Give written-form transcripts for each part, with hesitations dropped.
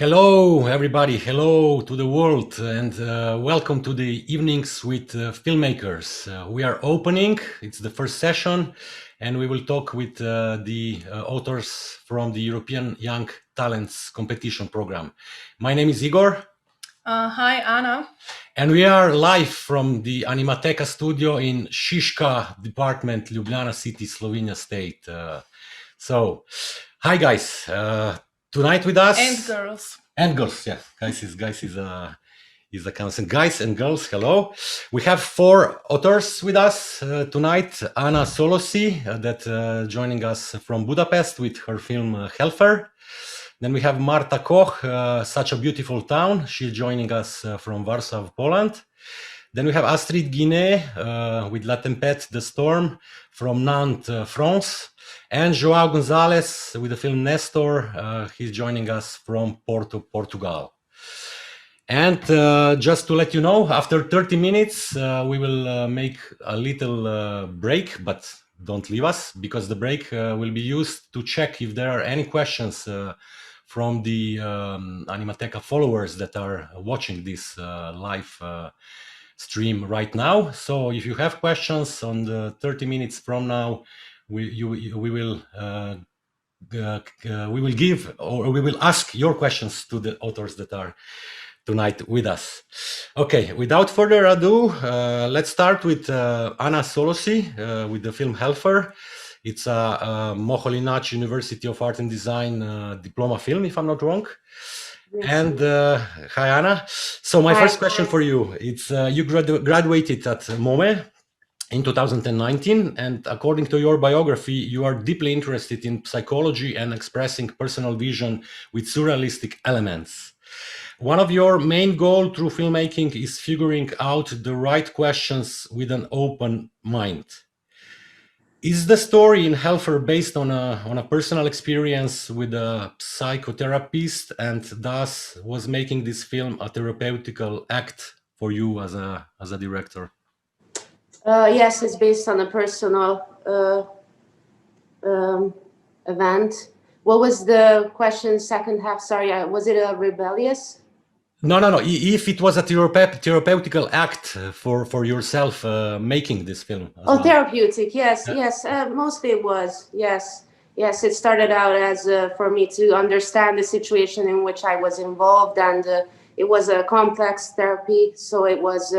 Hello, everybody. Hello to the world, and welcome to the Evenings with Filmmakers. We are opening. It's the first session, and we will talk with the authors from the European Young Talents Competition Program. My name is Igor. Hi, Anna. And we are live from the Animateka studio in Šiška department, Ljubljana city, Slovenia state. So, hi guys. Tonight with us and girls, yeah, guys is a constant. Guys and girls, hello. We have 4 authors with us tonight. Anna Szöllősi, that joining us from Budapest with her film Helfer. Then we have Marta Koch, Such a Beautiful Town. She's joining us from Warsaw, Poland. Then we have Astrid Guinet with La Tempête, The Storm from Nantes, France. And Joao Gonzalez with the film Nestor. He's joining us from Porto, Portugal. And just to let you know, after 30 minutes, we will make a little break, but don't leave us, because the break will be used to check if there are any questions from the Animateka followers that are watching this live stream right now. So if you have questions on the 30 minutes from now, we will give, or we will ask your questions to the authors that are tonight with us. Okay, without further ado, let's start with Anna Szöllősi with the film Helfer. It's a Moholy-Nagy University of Art and Design diploma film, if I'm not wrong. Yes. And hi, Anna. So my first question for you, it's you graduated at MOME in 2019, and according to your biography, you are deeply interested in psychology and expressing personal vision with surrealistic elements. One of your main goals through filmmaking is figuring out the right questions with an open mind. Is the story in Helfer based on a personal experience with a psychotherapist, and thus was making this film a therapeutical act for you as a director? Yes, it's based on a personal event. What was the question, second half? Sorry, was it a rebellious? No. If it was a therapeutical act for yourself making this film. Oh, therapeutic. Yes, yes. Mostly it was. Yes. It started out as for me to understand the situation in which I was involved, and it was a complex therapy. So it was.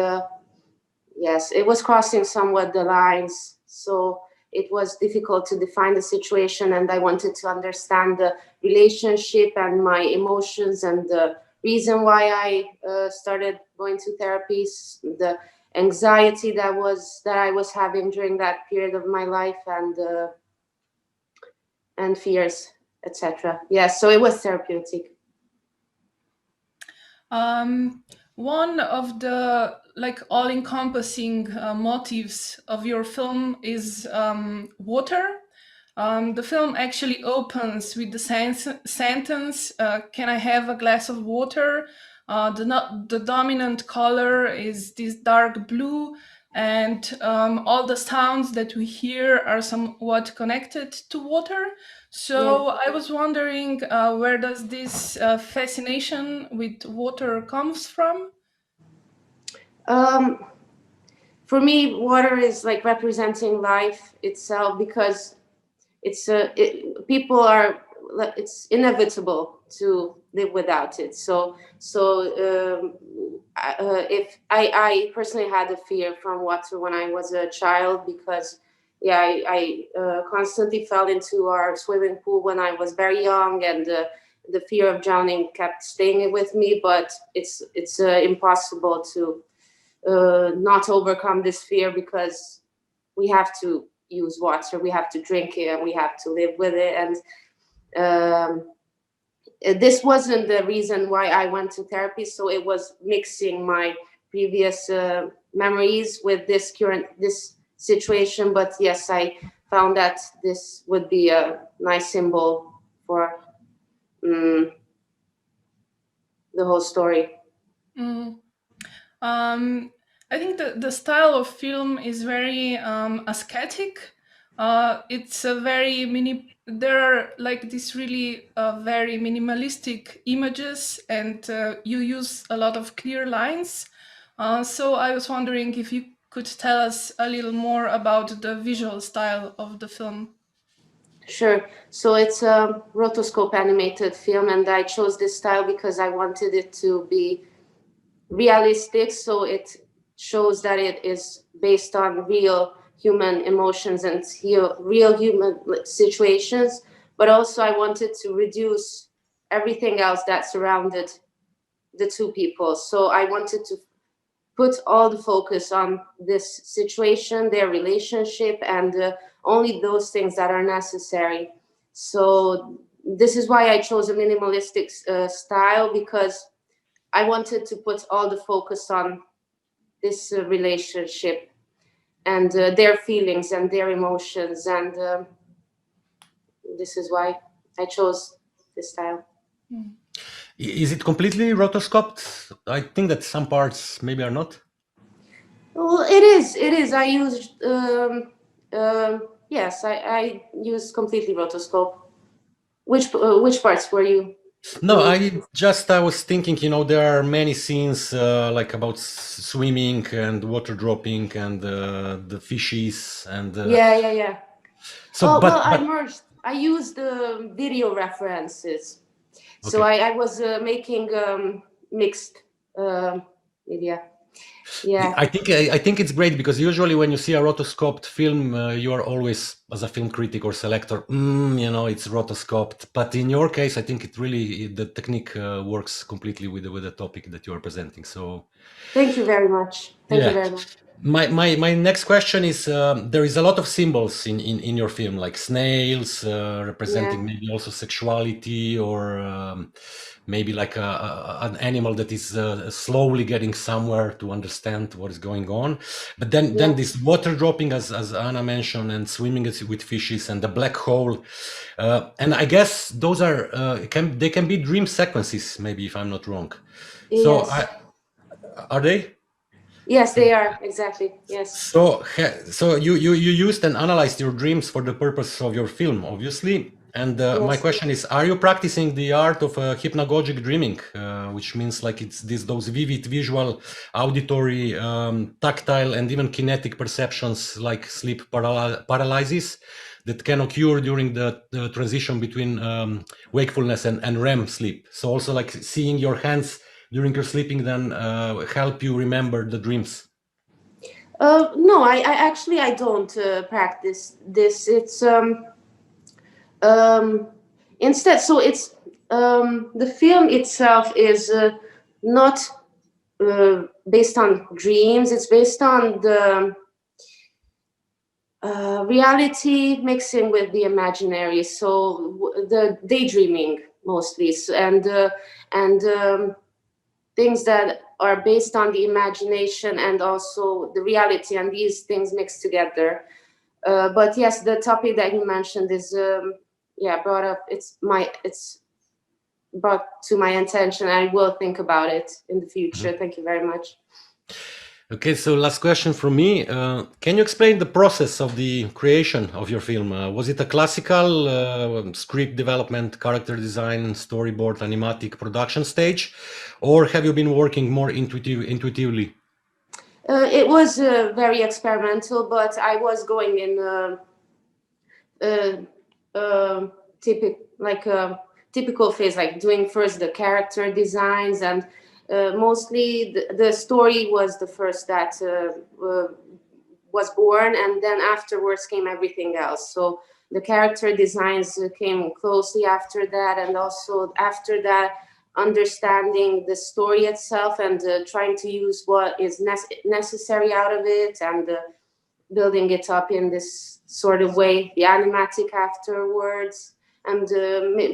Yes, it was crossing somewhat the lines. So it was difficult to define the situation, and I wanted to understand the relationship and my emotions and the reason why I started going to therapies, the anxiety that I was having during that period of my life, and fears, etc. Yes, so it was therapeutic. One of the all-encompassing motives of your film is water. The film actually opens with the sentence, "Can I have a glass of water?" The dominant color is this dark blue, and all the sounds that we hear are somewhat connected to water. So Yeah. I was wondering, where does this fascination with water comes from? For me, water is like representing life itself, because it's inevitable to live without it. So if I personally had a fear from water when I was a child, because I constantly fell into our swimming pool when I was very young, and the fear of drowning kept staying with me. But it's impossible to not overcome this fear, because we have to use water, we have to drink it, and we have to live with it. And this wasn't the reason why I went to therapy. So it was mixing my previous memories with this situation. But yes, I found that this would be a nice symbol for the whole story. I think the style of film is very ascetic. It's a very there are like these really very minimalistic images, and you use a lot of clear lines. So I was wondering if you could tell us a little more about the visual style of the film. Sure. So it's a rotoscope animated film, and I chose this style because I wanted it to be realistic. So it shows that it is based on real human emotions and real human situations. But also I wanted to reduce everything else that surrounded the two people. So I wanted to put all the focus on this situation, their relationship, and only those things that are necessary. So this is why I chose a minimalistic style, because I wanted to put all the focus on this relationship and their feelings and their emotions. And this is why I chose this style. Is it completely rotoscoped? I think that some parts maybe are not. Well, it is. It is. I used, yes, I used completely rotoscope. Which parts were you? No, I was thinking, there are many scenes like about swimming and water dropping and the fishes and Yeah. so I used the video references. So okay. I was making mixed media. Yeah. I think it's great because usually when you see a rotoscoped film, you are always, as a film critic or selector, it's rotoscoped. But in your case, I think the technique works completely with the topic that you are presenting. So, thank you very much. Thank you yeah. very much. My next question is: there is a lot of symbols in your film, like snails representing maybe also sexuality, or maybe like an animal that is slowly getting somewhere to understand what is going on. But then this water dropping, as Anna mentioned, and swimming with fishes, and the black hole, and I guess those are they can be dream sequences, maybe, if I'm not wrong. So are they? Yes, they are, exactly. Yes. So you used and analyzed your dreams for the purpose of your film, obviously. And my question is: are you practicing the art of hypnagogic dreaming, which means like it's those vivid visual, auditory, tactile, and even kinetic perceptions, like sleep paralysis, that can occur during the transition between wakefulness and REM sleep? So also like seeing your hands during your sleeping then help you remember the dreams. No, I actually I don't practice this. It's instead, so it's the film itself is not based on dreams. It's based on the reality mixing with the imaginary. So the daydreaming mostly, and things that are based on the imagination and also the reality, and these things mixed together. But yes, the topic that you mentioned is brought up. It's brought to my attention. I will think about it in the future. Thank you very much. Okay, so last question from me. Can you explain the process of the creation of your film? Was it a classical script development, character design, storyboard, animatic production stage, or have you been working more intuitively? It was very experimental, but I was going in typical phase, like doing first the character designs, and mostly the story was the first that was born, and then afterwards came everything else. So the character designs came closely after that, and also after that understanding the story itself and trying to use what is necessary out of it, and building it up in this sort of way, the Animateka afterwards, and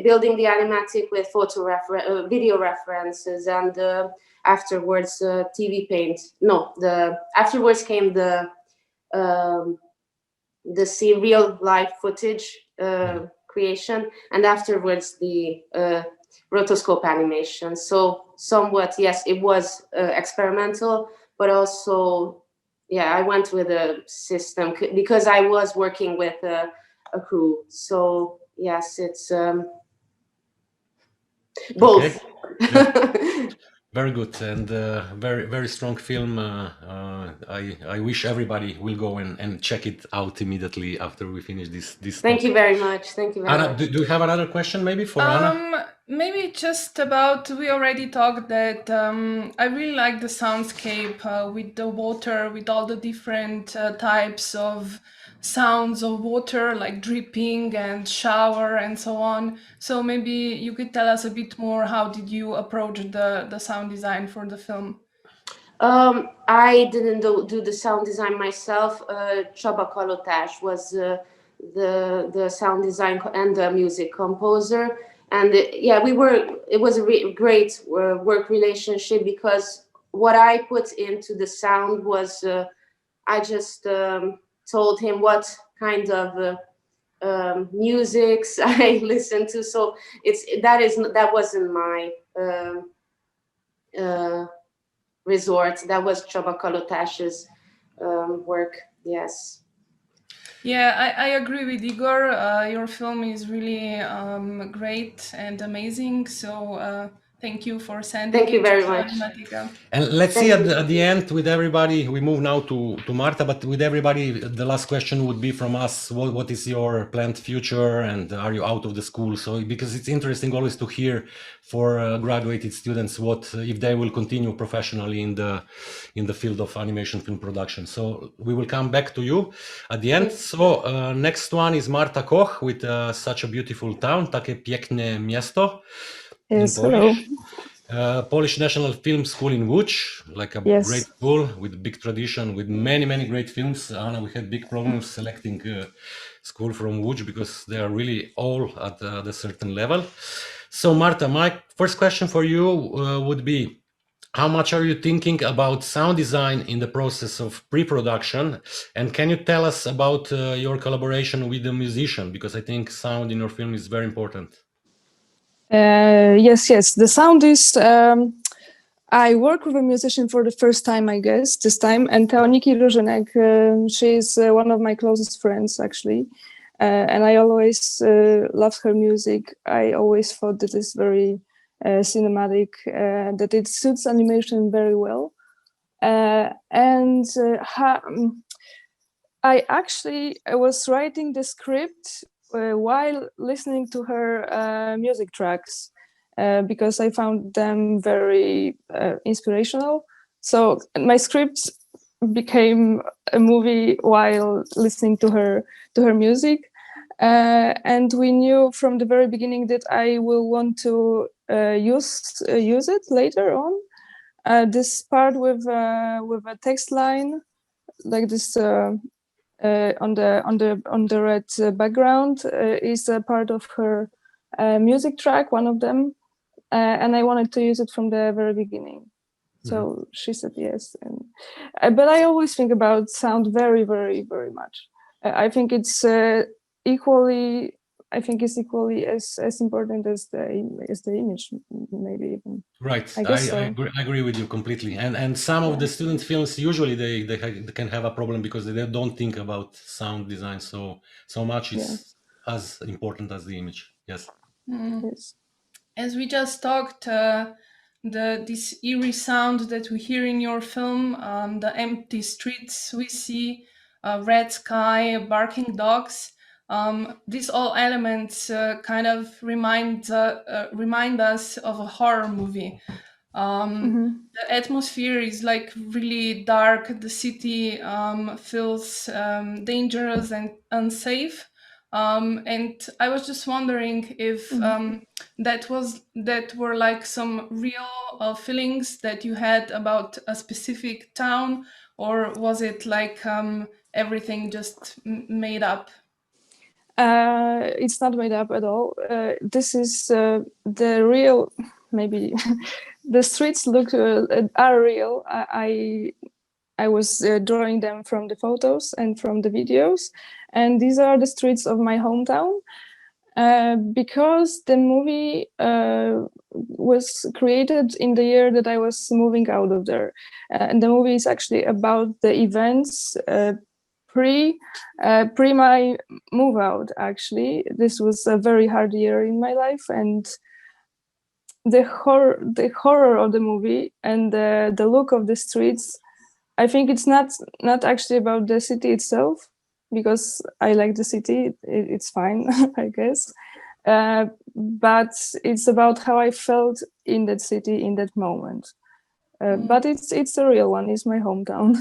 building the Animatek with video references, and afterwards TV Paint. No, afterwards came the real life footage creation, and afterwards the rotoscope animation. So somewhat, yes, it was experimental, but also, yeah, I went with a system because I was working with a crew. So yes, it's both. Okay. Yeah. Very good, and very, very strong film. I wish everybody will go and check it out immediately after we finish this. Thank you very much. Thank you very Anna, much. do you have another question maybe for Anna? Maybe just about, we already talked that I really like the soundscape with the water, with all the different types of sounds of water, like dripping and shower and so on. So maybe you could tell us a bit more, how did you approach the sound design for the film? I didn't do the sound design myself. Csaba Kalotás was the sound design and the music composer. And yeah, it was a great work relationship, because what I put into the sound was, I just told him what kind of musics I listened to. So that wasn't my resort. That was Csaba Kalotás's work. Yes. Yeah, I agree with Igor. Your film is really great and amazing. So thank you for sending Thank you it very to much. Animateka. And let's see at the end with everybody. We move now to Marta, but with everybody, the last question would be from us: what is your planned future, and are you out of the school? So because it's interesting always to hear for graduated students what if they will continue professionally in the field of animation film production. So we will come back to you at the end. So next one is Marta Koch with such a beautiful town, takie piękne miasto. Yes, hello. Polish National Film School in Łódź, like a great school with big tradition, with many great films. Anna, we had big problems selecting school from Łódź because they are really all at a certain level. So Marta, my first question for you would be, how much are you thinking about sound design in the process of pre-production? And can you tell us about your collaboration with the musician? Because I think sound in your film is very important. Yes. The sound is, I work with a musician for the first time, I guess, this time. And Teoniki Różynek, she's one of my closest friends, actually. And I always loved her music. I always thought that it's very cinematic, that it suits animation very well. I was writing the script while listening to her music tracks, because I found them very inspirational. So my script became a movie while listening to her music, and we knew from the very beginning that I will want to use it later on. This part with a text line like this. On the red background is a part of her music track, one of them, and I wanted to use it from the very beginning. So she said yes, but I always think about sound very, very, very much. I think it's equally as important as the image, maybe even. Right, I agree with you completely. And some of the student films usually they can have a problem because they don't think about sound design so much. It's as important as the image. Yes. Yes. As we just talked, this eerie sound that we hear in your film, the empty streets we see, red sky, barking dogs. These all elements kind of remind us of a horror movie. The atmosphere is like really dark. The city feels dangerous and unsafe. And I was just wondering if that were like some real feelings that you had about a specific town, or was it like everything just made up? It's not made up at all. This is the real, maybe the streets are real. I was drawing them from the photos and from the videos, and these are the streets of my hometown. Because the movie was created in the year that I was moving out of there, and the movie is actually about the events pre my move out. Actually, this was a very hard year in my life, and the horror of the movie and the look of the streets. I think it's not actually about the city itself, because I like the city. It's fine, I guess. But it's about how I felt in that city in that moment. But it's a real one. It's my hometown.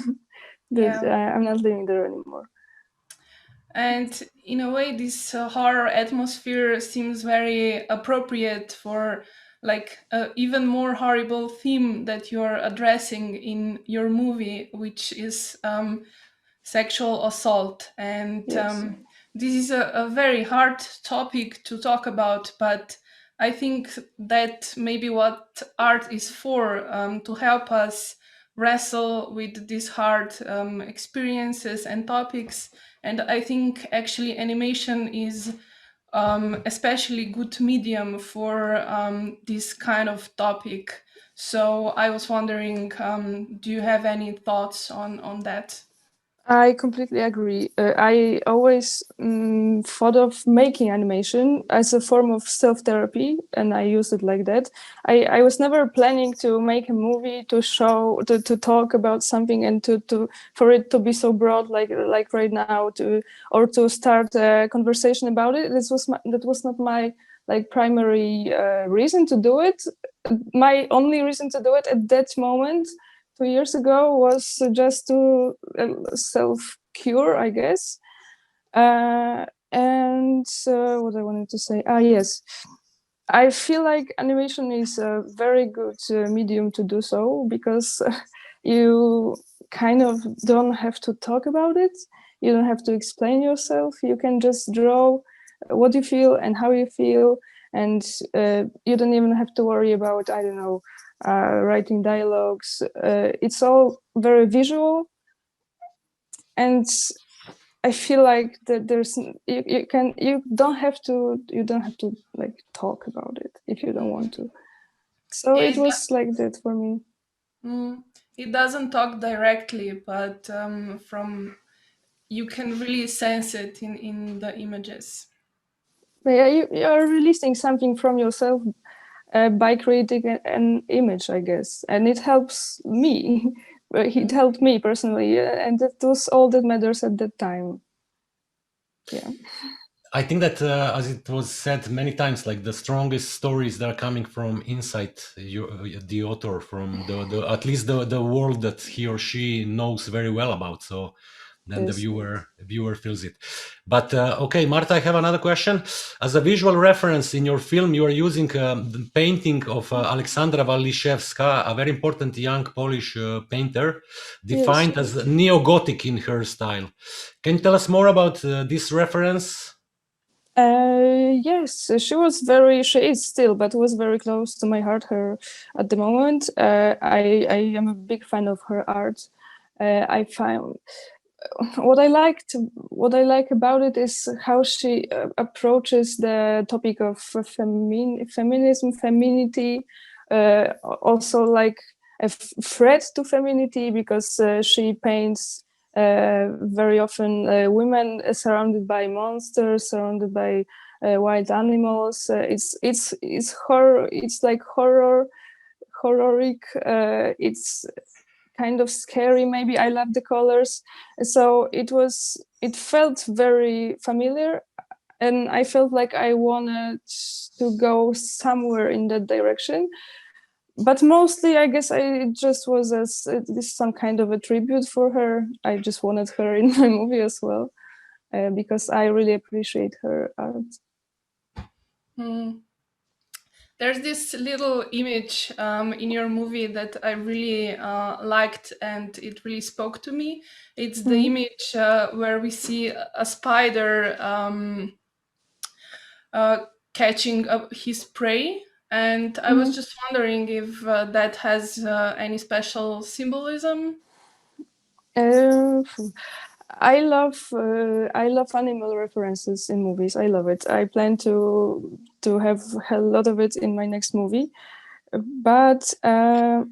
I'm not living there anymore. And in a way, this horror atmosphere seems very appropriate for like even more horrible theme that you're addressing in your movie, which is sexual assault. And Yes. This is a very hard topic to talk about, but I think that maybe what art is for, to help us wrestle with these hard experiences and topics. And I think actually animation is especially good medium for this kind of topic. So I was wondering, do you have any thoughts on that? I completely agree. I always thought of making animation as a form of self-therapy, and I use it like that. I was never planning to make a movie to show, to talk about something and to for it to be so broad like right now, or to start a conversation about it. That was not my like primary reason to do it. My only reason to do it at that moment 2 years ago was just to self-cure, I guess. And what I wanted to say, yes, I feel like animation is a very good medium to do so, because you kind of don't have to talk about it. You don't have to explain yourself. You can just draw what you feel and how you feel, and you don't even have to worry about, I don't know, writing dialogues. It's all very visual, and I feel like that there's you don't have to like talk about it if you don't want to. So it was like that for me. It doesn't talk directly, but from you can really sense it in the images. Yeah, you are releasing something from yourself by creating an image, I guess, and it helps me. It helped me personally, and that was all that matters at that time. Yeah. I think that, as it was said many times, like the strongest stories that are coming from inside the author, from the at least the world that he or she knows very well about. So then Yes. the viewer feels it. But okay, Marta, I have another question. As a visual reference in your film, you are using the painting of Aleksandra Waliszewska, a very important young Polish painter, defined as neo-Gothic in her style. Can you tell us more about this reference? Yes, she is still, but was very close to my heart, her at the moment. I am a big fan of her art. I find what I like about it is how she approaches the topic of feminism, femininity, also like a threat to femininity, because she paints very often women surrounded by monsters, surrounded by wild animals. It's horror. It's like horroric. It's kind of scary. Maybe I love the colors, so it felt very familiar, and I felt like I wanted to go somewhere in that direction. But mostly, I guess it just was this some kind of a tribute for her. I just wanted her in my movie as well, because I really appreciate her art. There's this little image in your movie that I really liked, and it really spoke to me. It's the image where we see a spider catching up his prey. And I was just wondering if that has any special symbolism. I love animal references in movies. I love it. I plan to have a lot of it in my next movie, but I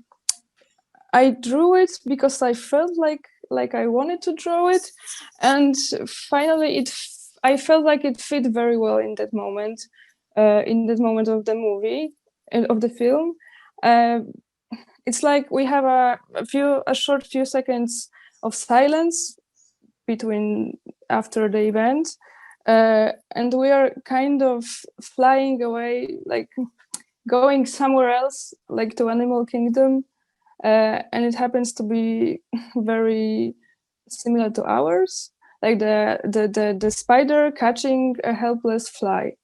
drew it because I felt like I wanted to draw it, and finally I felt like it fit very well in that moment, of the movie and of the film. It's like we have a short few seconds of silence between after the event, and we are kind of flying away, like going somewhere else, like to Animal Kingdom, and it happens to be very similar to ours, like the spider catching a helpless fly.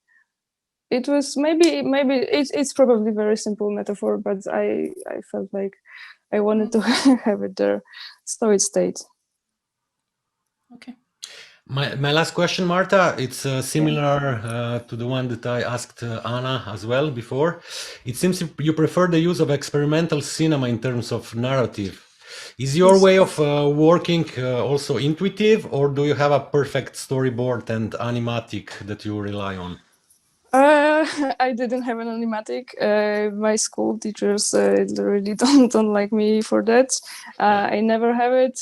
It was maybe it's probably very simple metaphor, but I felt like I wanted to have it there, so it stayed. Okay. My last question, Marta, it's similar to the one that I asked Anna as well before. It seems you prefer the use of experimental cinema in terms of narrative. Is your way of working also intuitive, or do you have a perfect storyboard and animatic that you rely on? I didn't have an animatic. My school teachers really don't like me for that. I never have it.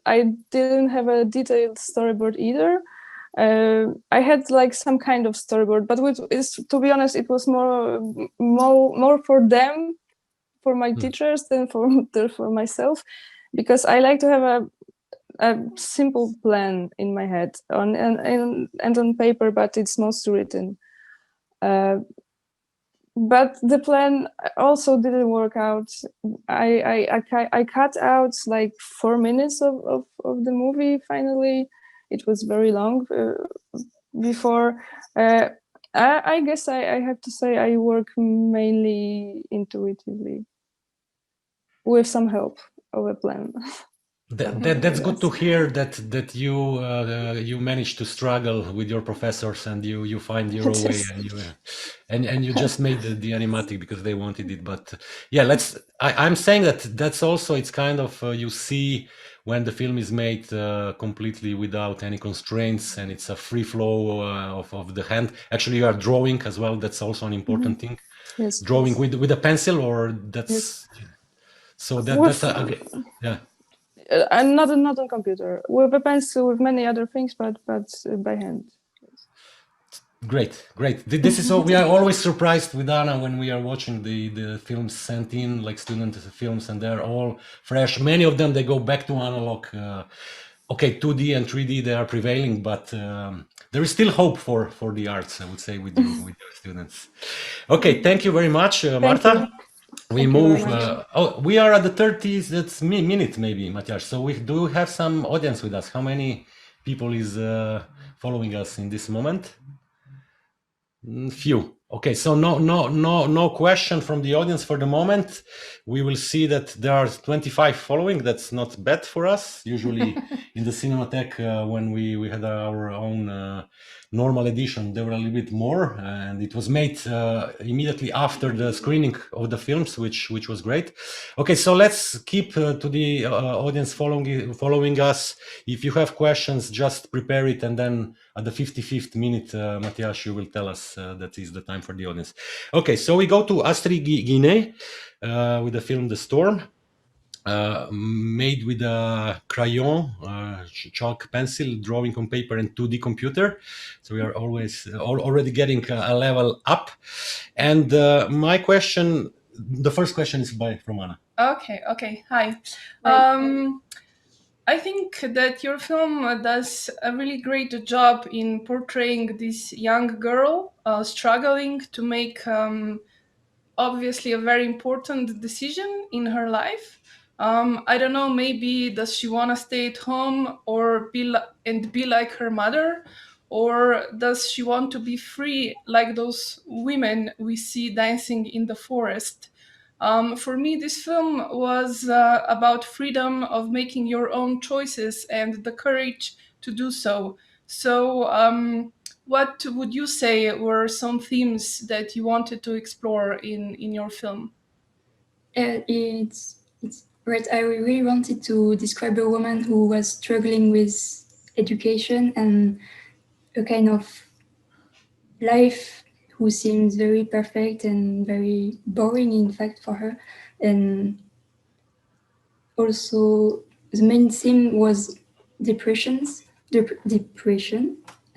I didn't have a detailed storyboard either. I had like some kind of storyboard, but to be honest, it was more for them, for my teachers, than for myself, because I like to have a simple plan in my head and on paper, but it's mostly written. But the plan also didn't work out. I cut out like 4 minutes of the movie. Finally, it was very long before. I guess I have to say I work mainly intuitively with some help of a plan. That's good to hear that you managed to struggle with your professors and you find your own way and you just made the animatic because they wanted it. But yeah, I'm saying that's also it's kind of you see when the film is made completely without any constraints and it's a free flow of the hand. Actually, you are drawing as well. That's also an important thing. Yes. Drawing with a pencil, or that's so that's yeah. I'm not on computer, with a pencil, with many other things, but by hand. Great. This is so we are always surprised with Anna when we are watching the films sent in, like student films, and they're all fresh. Many of them they go back to analog. Okay, 2D and 3D they are prevailing, but there is still hope for the arts, I would say, with your students. Okay, thank you very much, Marta. We move. We are at the 30th. That's minute maybe, Matthias. So we do have some audience with us. How many people is following us in this moment? Few. Okay, so no question from the audience for the moment. We will see that there are 25 following. That's not bad for us. Usually in the Cinematheque, when we had our own normal edition, there were a little bit more, and it was made immediately after the screening of the films, which was great. Okay, so let's keep to the audience following us. If you have questions, just prepare it, and then at the 55th minute, Matthias, you will tell us that is the time for the audience. Okay, so we go to Astrid Guinet with the film The Storm. Made with a crayon, chalk pencil, drawing on paper, and 2D computer. So we are already getting a level up. And my question, the first question is from Anna. Okay. Hi. I think that your film does a really great job in portraying this young girl struggling to make obviously a very important decision in her life. I don't know, maybe does she want to stay at home or be like her mother, Or does she want to be free like those women we see dancing in the forest? For me, this film was about freedom of making your own choices and the courage to do so. So, what would you say were some themes that you wanted to explore in your film? It's right. I really wanted to describe a woman who was struggling with education and a kind of life who seems very perfect and very boring, in fact, for her. And also, the main theme was depression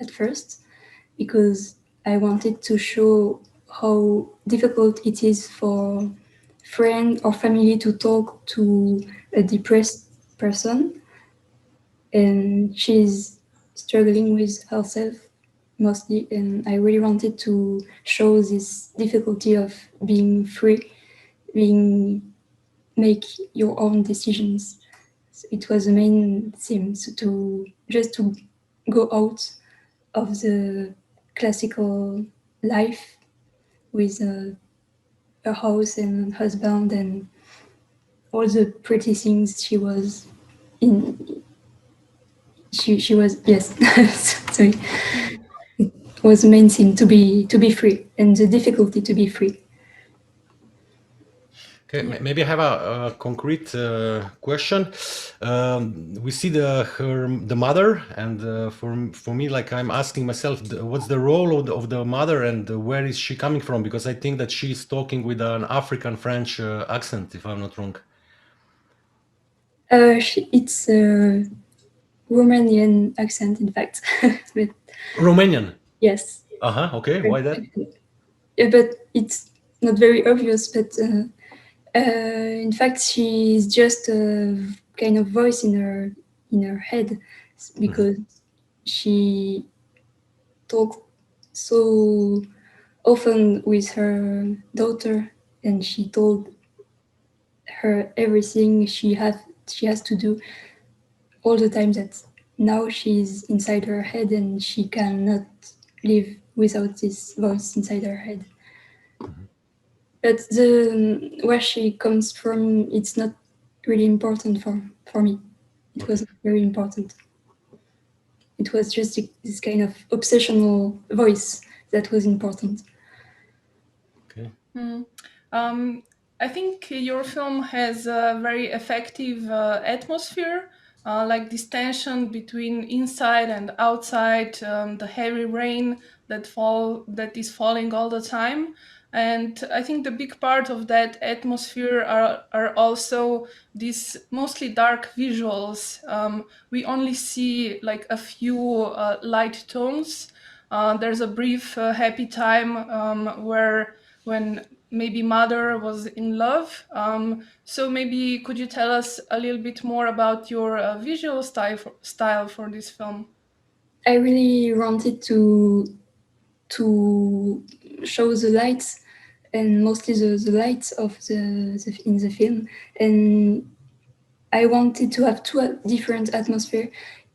at first, because I wanted to show how difficult it is for friend or family to talk to a depressed person, and she's struggling with herself mostly, and I really wanted to show this difficulty of being free, make your own decisions. So it was the main theme, so to go out of the classical life with a house and husband and all the pretty things she was in. She was, yes. Sorry. It was the main thing, to be free, and the difficulty to be free. Okay, maybe I have a concrete question. We see the mother, and for me, like, I'm asking myself, what's the role of the mother, and where is she coming from? Because I think that she's talking with an African French accent, if I'm not wrong. It's a Romanian accent, in fact. But Romanian. yes. Okay. Why that? Yeah, but it's not very obvious. But in fact, she's just a kind of voice in her head, because she talked so often with her daughter, and she told her everything she has to do all the time, that now she's inside her head and she cannot live without this voice inside her head. But where she comes from, it's not really important for me. It wasn't very important. It was just this kind of obsessional voice that was important. Okay. I think your film has a very effective atmosphere, like this tension between inside and outside, the heavy rain that is falling all the time. And I think the big part of that atmosphere are also these mostly dark visuals. We only see like a few light tones. There's a brief happy time when maybe mother was in love. So maybe could you tell us a little bit more about your visual style for this film? I really wanted to show the lights, and mostly the lights of in the film, and I wanted to have two different atmosphere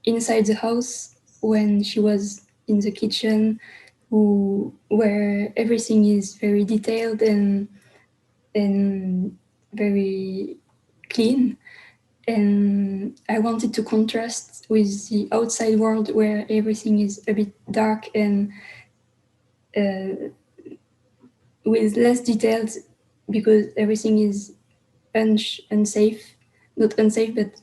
inside the house, when she was in the kitchen, where everything is very detailed and very clean, and I wanted to contrast with the outside world, where everything is a bit dark and with less details, because everything is unsafe. Not unsafe, but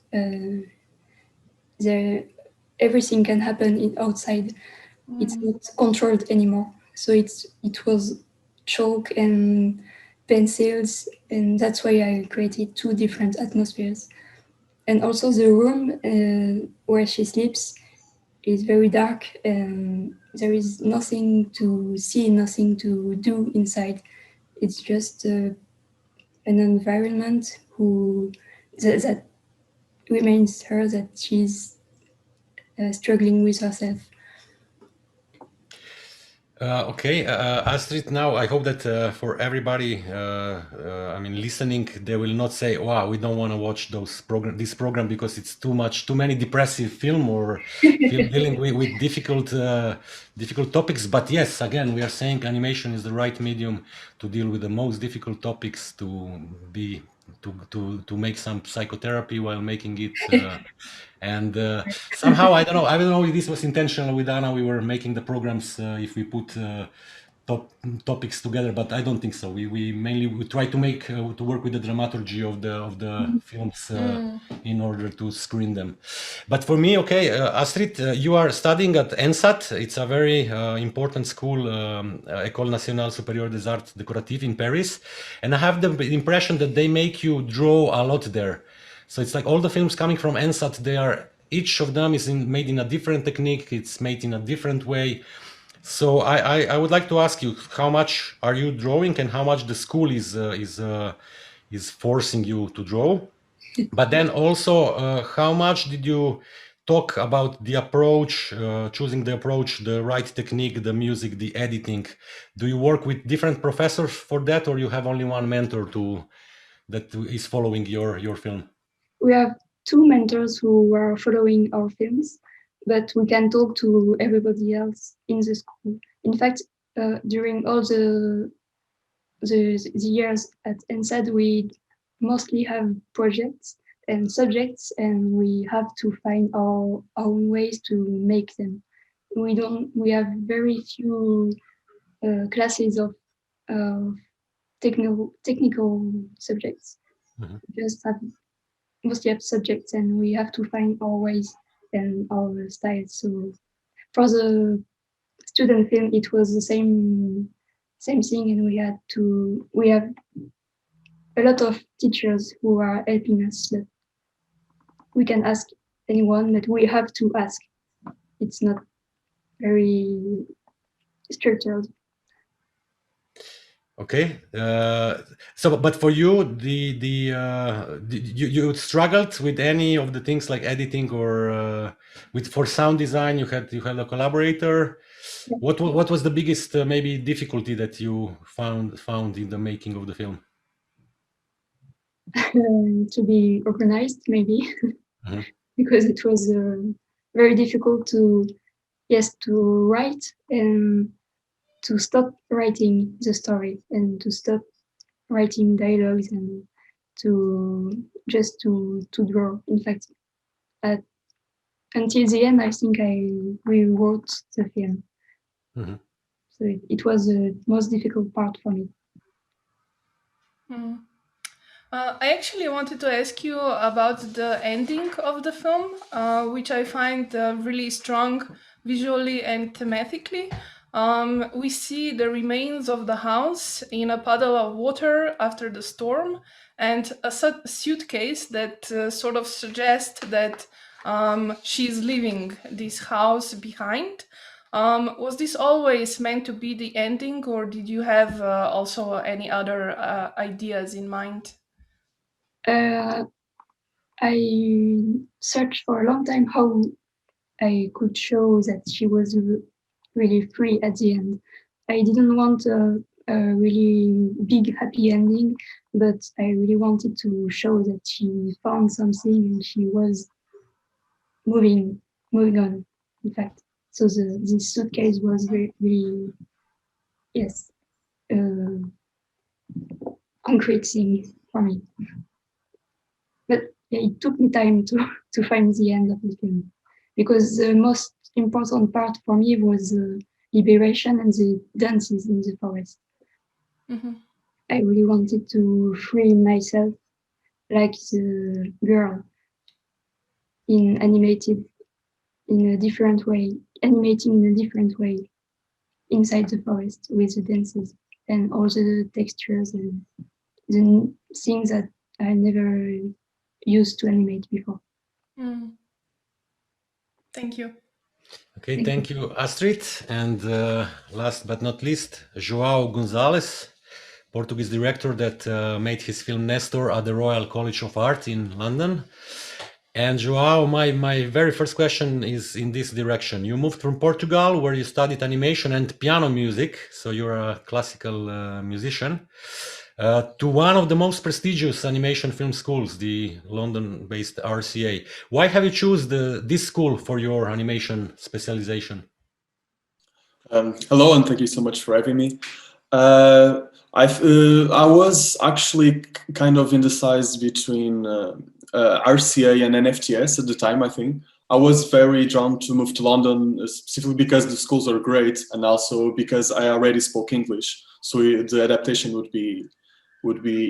everything can happen outside. It's not controlled anymore. So it was chalk and pencils, and that's why I created two different atmospheres. And also the room where she sleeps is very dark, and there is nothing to see, nothing to do inside. It's just an environment that reminds her that she's struggling with herself. Okay, Astrid, now I hope that for everybody, I mean, listening, they will not say, wow, we don't want to watch this program because it's too many depressive film or film dealing with difficult topics. But yes, again, we are saying animation is the right medium to deal with the most difficult topics, to make some psychotherapy while making it. And somehow I don't know if this was intentional with Anna. We were making the programs if we put topics together, but I don't think so. We mainly try to make to work with the dramaturgy of the films in order to screen them. But for me, okay, Astrid, you are studying at ENSAT. It's a very important school, École Nationale Supérieure des Arts Décoratifs in Paris, and I have the impression that they make you draw a lot there. So it's like all the films coming from ENSAT, each of them is made in a different technique, it's made in a different way. So I would like to ask you, how much are you drawing and how much the school is forcing you to draw? But then also, how much did you talk about the approach, choosing the approach, the right technique, the music, the editing? Do you work with different professors for that, or you have only one mentor that is following your film? We have two mentors who are following our films, but we can talk to everybody else in the school. In fact, during all the years at ENSAD, we mostly have projects and subjects, and we have to find our own ways to make them. We have very few classes of technical subjects. Mm-hmm. We just have mostly have subjects, and we have to find our ways and our styles. So for the student film, it was the same thing, and we have a lot of teachers who are helping us, but we can ask anyone, but we have to ask. It's not very structured. Okay. So, but for you, you struggled with any of the things like editing or for sound design? You had a collaborator. Yeah. What was the biggest maybe difficulty that you found in the making of the film? To be organized, maybe, Mhm. because it was very difficult to write and to stop writing the story and to stop writing dialogues and to draw. In fact, until the end, I think I rewrote the film. Mhm. So it was the most difficult part for me. I actually wanted to ask you about the ending of the film, which I find really strong visually and thematically. We see the remains of the house in a puddle of water after the storm, and a suitcase that sort of suggests that she's leaving this house behind. Was this always meant to be the ending, or did you have also any other ideas in mind? I searched for a long time how I could show that she was really free at the end. I didn't want a really big happy ending, but I really wanted to show that she found something and she was moving on, in fact. So this suitcase was really yes, concrete thing for me. But yeah, it took me time to find the end of the film, because the most important part for me was liberation and the dances in the forest. Mm-hmm. I really wanted to free myself like the girl animating in a different way inside the forest with the dances and all the textures and the things that I never used to animate before. Thank you. Okay, thank you, Astrid. And last but not least, Joao Gonzalez, Portuguese director that made his film Nestor at the Royal College of Art in London. And Joao, my very first question is in this direction. You moved from Portugal, where you studied animation and piano music, so you're a classical musician, to one of the most prestigious animation film schools, the London-based RCA. Why have you chosen this school for your animation specialization? Hello, and thank you so much for having me. I was actually kind of indecisive between RCA and NFTS at the time. I think I was very drawn to move to London, specifically because the schools are great, and also because I already spoke English, so the adaptation would be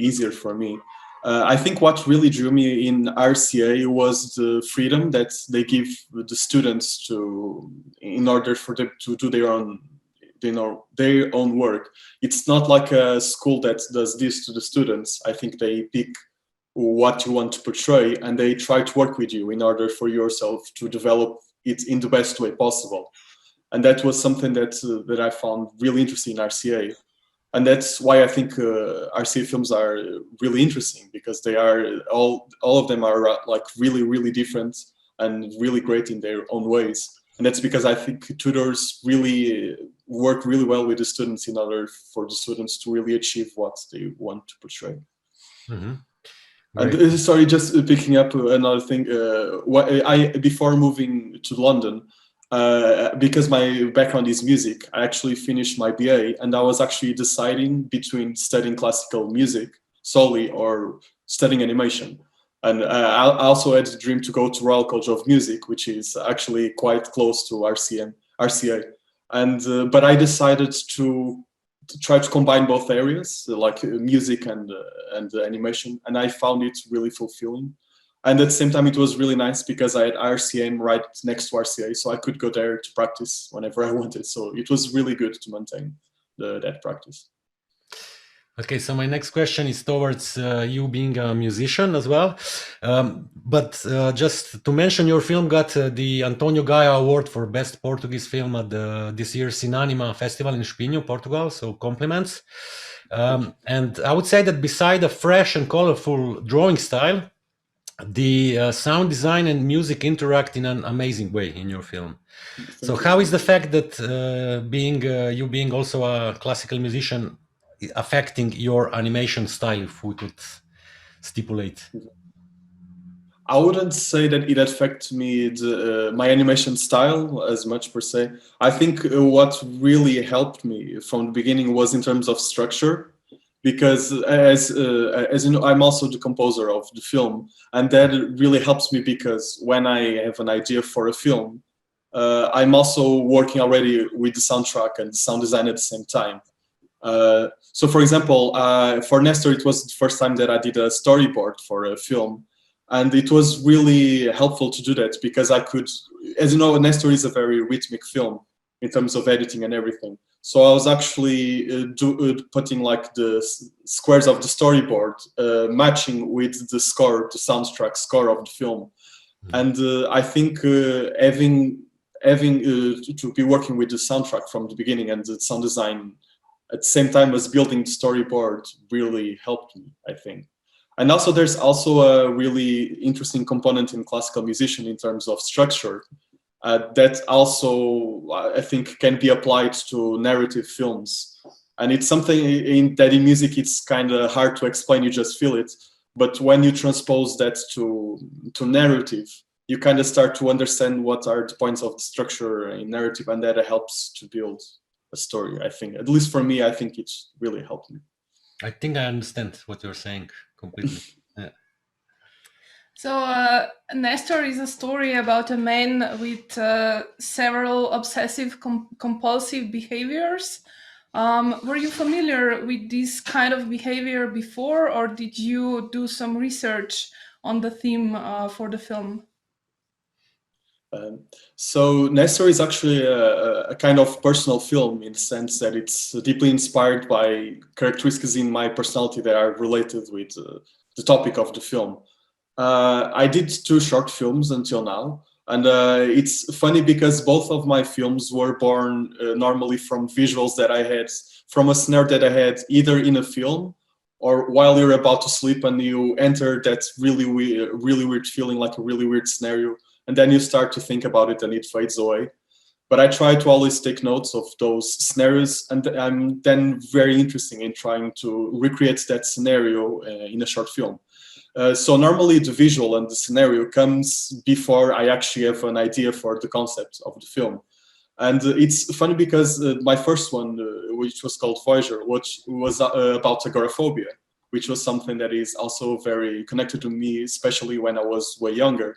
easier for me. I think what really drew me in RCA was the freedom that they give the students in order for them to do their own work. It's not like a school that does this to the students. I think they pick what you want to portray and they try to work with you in order for yourself to develop it in the best way possible. And that was something that I found really interesting in RCA. And that's why I think RCA films are really interesting, because they are all of them are like really, really different and really great in their own ways. And that's because I think tutors really work really well with the students in order for the students to really achieve what they want to portray. Mm-hmm. And sorry, just picking up another thing. Before moving to London, because my background is music, I actually finished my BA, and I was actually deciding between studying classical music solely or studying animation. And I also had the dream to go to Royal College of Music, which is actually quite close to RCA. And but I decided to try to combine both areas, like music and animation, and I found it really fulfilling. And at the same time, it was really nice because I had RCM right next to RCA, so I could go there to practice whenever I wanted. So it was really good to maintain that practice. Okay, so my next question is towards you being a musician as well. But just to mention, your film got the António Gaia Award for Best Portuguese Film at this year's Cinanima Festival in Espinho, Portugal, so compliments. And I would say that beside a fresh and colorful drawing style, the sound design and music interact in an amazing way in your film. So how is the fact that you being also a classical musician affecting your animation style, if we could stipulate? I wouldn't say that it affects me, my animation style as much per se. I think what really helped me from the beginning was in terms of structure, because as you know, I'm also the composer of the film, and that really helps me because when I have an idea for a film, I'm also working already with the soundtrack and sound design at the same time. So for example, for Nestor, it was the first time that I did a storyboard for a film. And it was really helpful to do that because I could, as you know, Nestor is a very rhythmic film in terms of editing and everything. So I was actually putting like the squares of the storyboard matching with the score, the soundtrack score of the film. And I think having to be working with the soundtrack from the beginning and the sound design at the same time as building the storyboard really helped me, I think. And also there's also a really interesting component in classical musician in terms of structure that also I think can be applied to narrative films. And it's something that in music it's kind of hard to explain, you just feel it. But when you transpose that to narrative, you kind of start to understand what are the points of the structure in narrative, and that helps to build a story, I think. At least for me, I think it's really helped me. I think I understand what you're saying completely. Yeah. So Nestor is a story about a man with several obsessive compulsive behaviors. Were you familiar with this kind of behavior before, or did you do some research on the theme for the film? So Nestor is actually a kind of personal film in the sense that it's deeply inspired by characteristics in my personality that are related with the topic of the film. I did 2 short films until now, and it's funny because both of my films were born normally from visuals that I had, from a scenario that I had either in a film or while you're about to sleep and you enter that really weird feeling, like a really weird scenario, and then you start to think about it and it fades away. But I try to always take notes of those scenarios, and I'm then very interested in trying to recreate that scenario in a short film. So normally the visual and the scenario comes before I actually have an idea for the concept of the film. And it's funny because my first one, which was called Voyager, which was about agoraphobia, which was something that is also very connected to me, especially when I was way younger.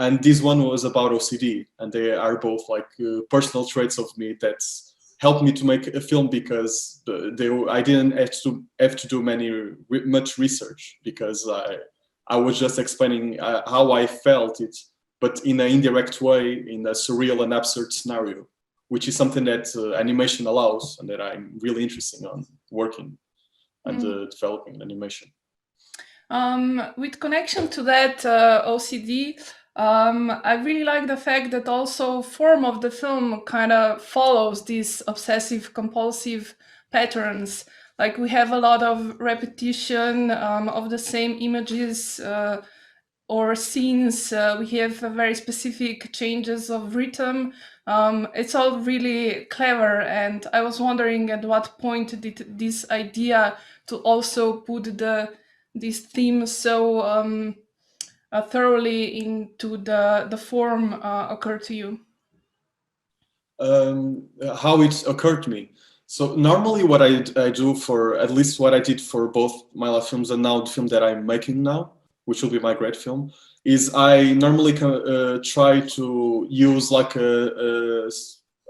And this one was about OCD, and they are both like personal traits of me that helped me to make a film, because I didn't have to do much research, because I was just explaining how I felt it, but in an indirect way, in a surreal and absurd scenario, which is something that animation allows, and that I'm really interested in working and developing in animation. With connection to that OCD, I really like the fact that also form of the film kind of follows these obsessive compulsive patterns. Like we have a lot of repetition of the same images or scenes. We have very specific changes of rhythm. It's all really clever, and I was wondering at what point did this idea to also put these themes so thoroughly into the form occur to you? How it occurred to me. So normally what I do, for at least what I did for both my last films and now the film that I'm making now, which will be my great film, is I normally try to use like a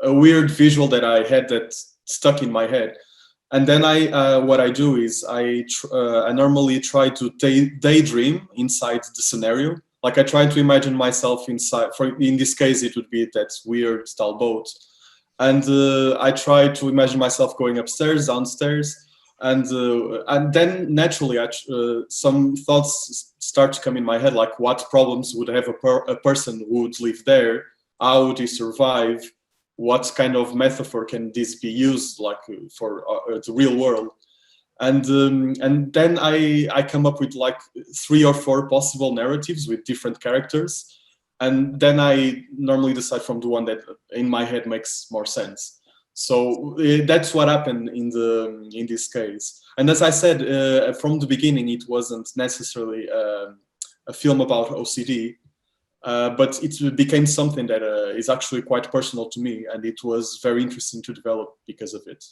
weird visual that I had that stuck in my head. And then what I do is I normally try to daydream inside the scenario. Like I try to imagine myself inside, in this case, it would be that weird style boat. And I try to imagine myself going upstairs, downstairs. And then naturally, some thoughts start to come in my head, like what problems would have a person who would live there? How would he survive? What kind of metaphor can this be used, like for the real world? And then I come up with like 3 or 4 possible narratives with different characters, and then I normally decide from the one that in my head makes more sense. So that's what happened in this case. And as I said from the beginning, it wasn't necessarily a film about OCD, but it became something that is actually quite personal to me, and it was very interesting to develop because of it.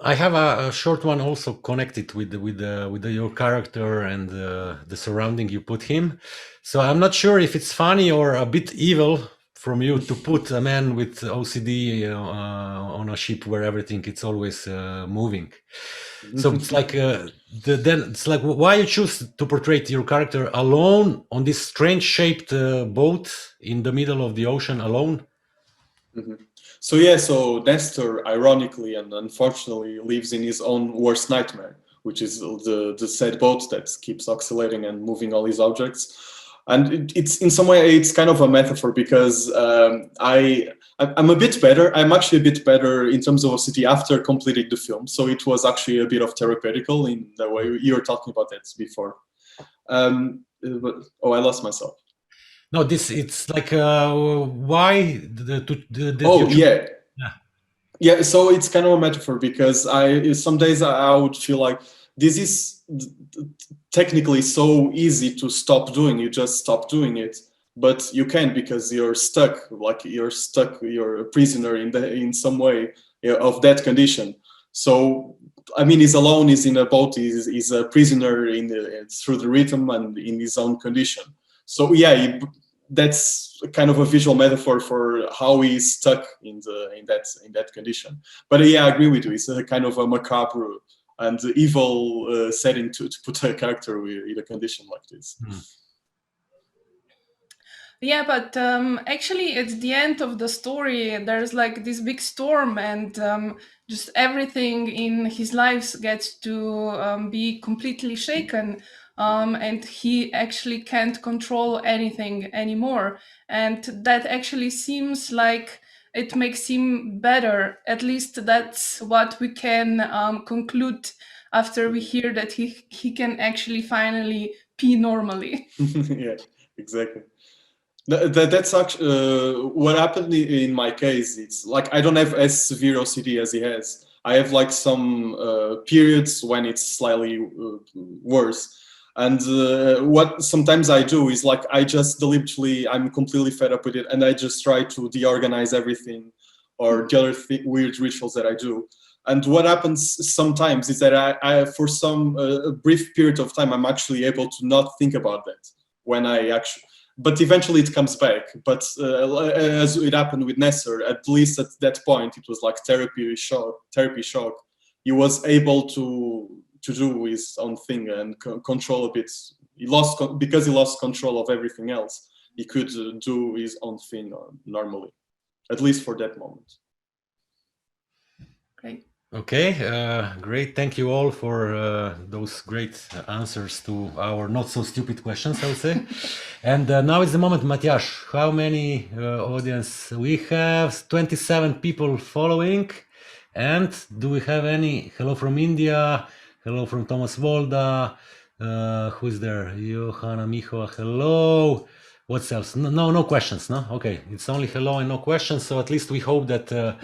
I have a short one also connected with your character and the surrounding you put him. So I'm not sure if it's funny or a bit evil from you to put a man with OCD on a ship where everything it's always moving. So it's like then it's like, why you choose to portray your character alone on this strange shaped boat in the middle of the ocean alone? So yeah, so Nestor, ironically and unfortunately, lives in his own worst nightmare, which is the sad boat that keeps oscillating and moving all these objects. And it's in some way, it's kind of a metaphor, because I'm a bit better. I'm actually a bit better in terms of OCD after completing the film. So it was actually a bit of therapeutical in the way you were talking about that before. But, I lost myself. No, it's like why yeah. So it's kind of a metaphor, because some days I would feel like this is technically so easy to stop doing. You just stop doing it, but you can't, because you're stuck. Like you're a prisoner in some way of that condition. So I mean, he's alone. He's in a boat. He's a prisoner through the rhythm and in his own condition. So yeah, that's kind of a visual metaphor for how he's stuck in that condition. But yeah, I agree with you. It's a kind of a macabre and evil setting to put a character in a condition like this. Yeah, but actually at the end of the story, there's like this big storm, and just everything in his life gets to be completely shaken, and he actually can't control anything anymore. And that actually seems like it makes him better. At least that's what we can conclude after we hear that he can actually finally pee normally. Yeah, exactly. That's actually what happened in my case. It's like I don't have as severe OCD as he has. I have like some periods when it's slightly worse. And what sometimes I do is like I just deliberately, I'm completely fed up with it, and I just try to deorganize everything or the other weird rituals that I do. And what happens sometimes is that I for some brief period of time, I'm actually able to not think about that when I actually, but eventually it comes back. But as it happened with Nestor, at least at that point, it was like therapy shock. He was able to do his own thing and control a bit. He lost because he lost control of everything else. He could do his own thing normally, at least for that moment. Great. Okay, great. Thank you all for those great answers to our not so stupid questions, I would say. And now is the moment, Matthias. How many audience we have? 27 people following. And do we have any? Hello from India. Hello from Thomas Volda. Who is there? Johanna Miho. Hello. What else? No questions, no? Okay, it's only hello and no questions. So at least we hope that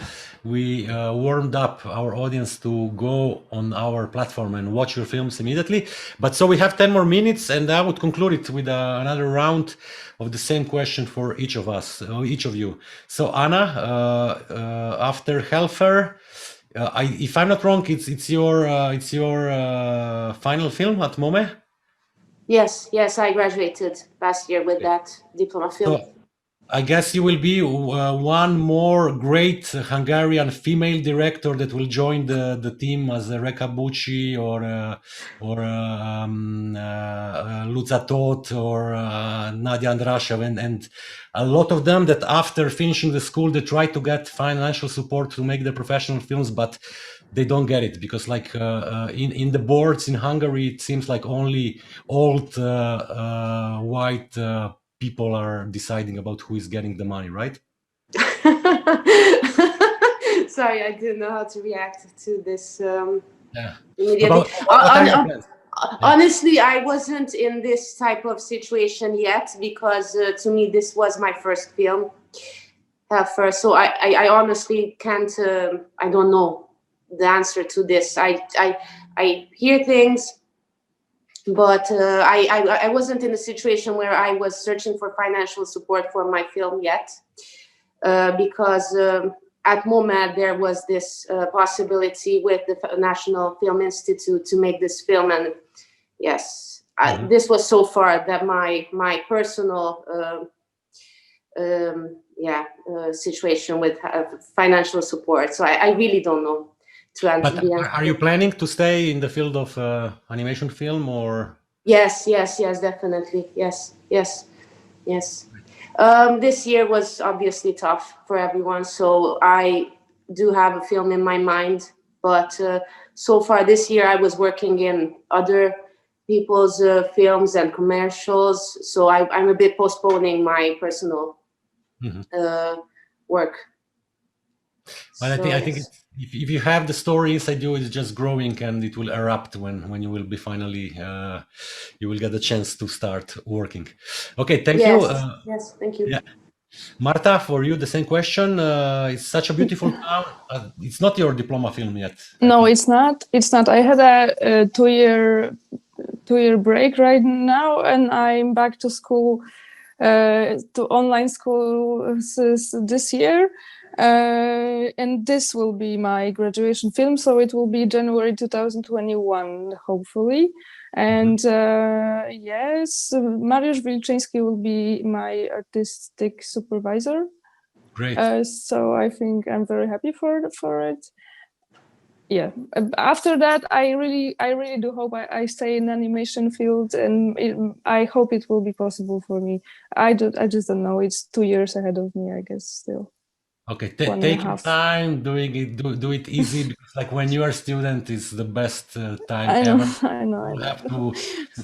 we warmed up our audience to go on our platform and watch your films immediately. But so we have 10 more minutes, and I would conclude it with another round of the same question for each of us, each of you. So Anna, after Helfer, if I'm not wrong, it's your final film at MOME? Yes, I graduated last year with that diploma film. So I guess you will be one more great Hungarian female director that will join the team as Reka Bucci or Luca Todt or Nadia Andrashev, and a lot of them that after finishing the school they try to get financial support to make their professional films, but they don't get it because like in the boards in Hungary it seems like only old white people are deciding about who is getting the money, right? Sorry, I didn't know how to react to this Yeah. immediately. What are your plans? Honestly, I wasn't in this type of situation yet because to me this was my first film. First, so I honestly can't. I don't know the answer to this. I hear things, but I wasn't in a situation where I was searching for financial support for my film yet, because at MOMAD there was this possibility with the National Film Institute to make this film, and yes, this was so far that my personal situation with financial support. So I really don't know. But are you planning to stay in the field of animation film or? Yes, definitely. Yes. This year was obviously tough for everyone, so I do have a film in my mind, but so far this year I was working in other people's films and commercials, so I'm a bit postponing my personal work. But so, I think if you have the story inside you, it's just growing and it will erupt when you will be finally, you will get the chance to start working. Okay, thank you. Yes, thank you. Yeah. Marta, for you, the same question. It's such a beautiful town. It's not your diploma film yet. No, it's not. I had a two-year break right now, and I'm back to school, to online school this year. And this will be my graduation film, so it will be January 2021, hopefully. And yes, Marish Wilshinsky will be my artistic supervisor. Great. So I think I'm very happy for it. Yeah. After that, I really do hope I stay in the animation field, and I hope it will be possible for me. I just don't know. It's 2 years ahead of me, I guess, still. Okay, take your time doing it. Do it easy, because like when you are a student, it's the best time ever. I know. You have to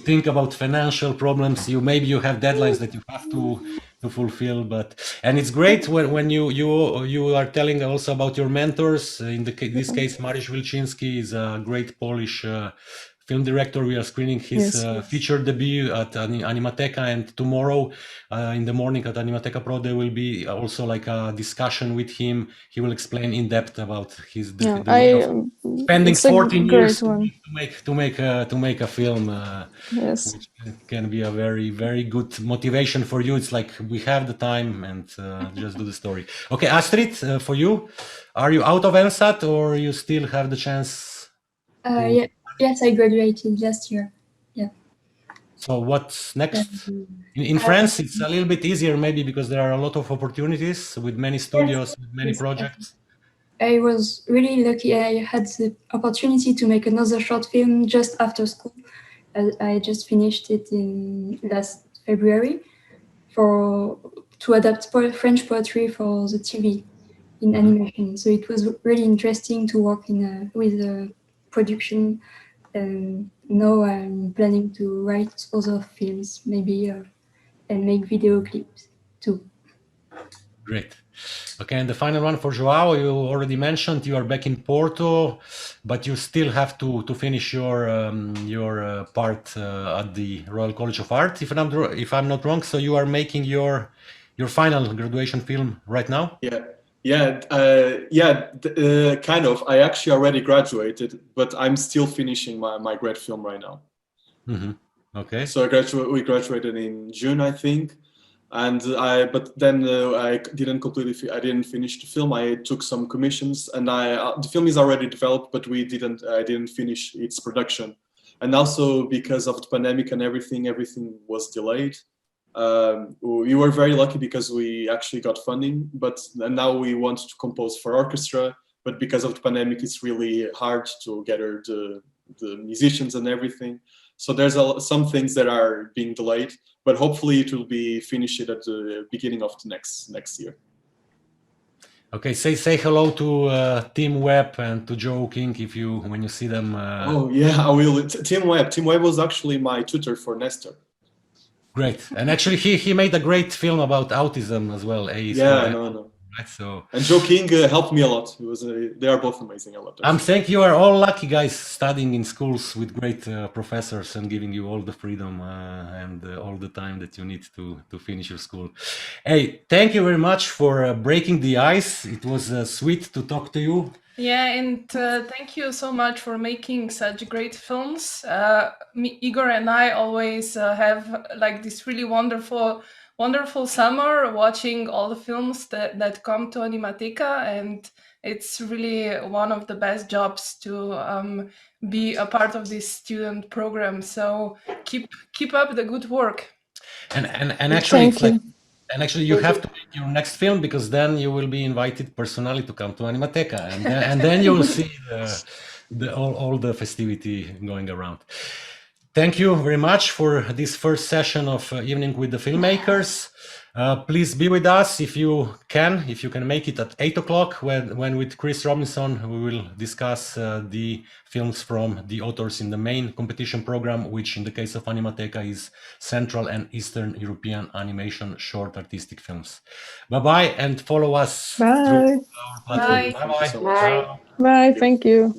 think about financial problems. Maybe you have deadlines that you have to fulfill. And it's great when you are telling also about your mentors. In this case, Marish Wilshinsky is a great Polish film director. We are screening his feature debut at Animateka, and tomorrow in the morning at AnimatekaPRO there will be also like a discussion with him. He will explain in depth about the way of spending 14 years to make a film, which can be a very, very good motivation for you. It's like we have the time and just do the story. Okay, Astrid, for you, are you out of NSAT or you still have the chance? Yes, I graduated last year. Yeah. So what's next? In France, it's a little bit easier maybe because there are a lot of opportunities with many studios, with many projects. I was really lucky. I had the opportunity to make another short film just after school. I just finished it in last February to adapt French poetry for the TV in animation. So it was really interesting to work with a production. Now I'm planning to write other films, maybe, and make video clips too. Great. Okay, and the final one for Joao, you already mentioned you are back in Porto, but you still have to finish your part at the Royal College of Art, if I'm not wrong. So you are making your final graduation film right now? Kind of. I actually already graduated, but I'm still finishing my grad film right now. Okay. So we graduated in June, I think, and but then I didn't finish the film. I took some commissions, and the film is already developed, but I didn't finish its production, and also because of the pandemic and everything was delayed. We were very lucky because we actually got funding, and now we want to compose for orchestra, but because of the pandemic, it's really hard to gather the musicians and everything. So there's some things that are being delayed, but hopefully it will be finished at the beginning of the next year. Okay, say hello to Team Webb and to Joe King when you see them. Oh yeah, I will. Team Webb was actually my tutor for Nestor. Great, and actually he made a great film about autism as well. I know. Right, so and Joe King helped me a lot. They are both amazing. I love them. I'm saying you are all lucky guys studying in schools with great professors and giving you all the freedom and all the time that you need to finish your school. Hey, thank you very much for breaking the ice. It was sweet to talk to you. Yeah, and thank you so much for making such great films. Igor and I always have like this really wonderful summer watching all the films that come to Animateka, and it's really one of the best jobs to be a part of this student program. So keep up the good work. And actually, it's like. And actually, you have to make your next film because then you will be invited personally to come to Animateka, and then you will see all the festivity going around. Thank you very much for this first session of Evening with the Filmmakers. Please be with us if you can make it at 8 o'clock when with Chris Robinson we will discuss the films from the authors in the main competition program, which in the case of Animateka is Central and Eastern European Animation Short Artistic Films. Bye-bye, and follow us. Bye. Bye. Bye-bye. Bye. Bye. Thank you.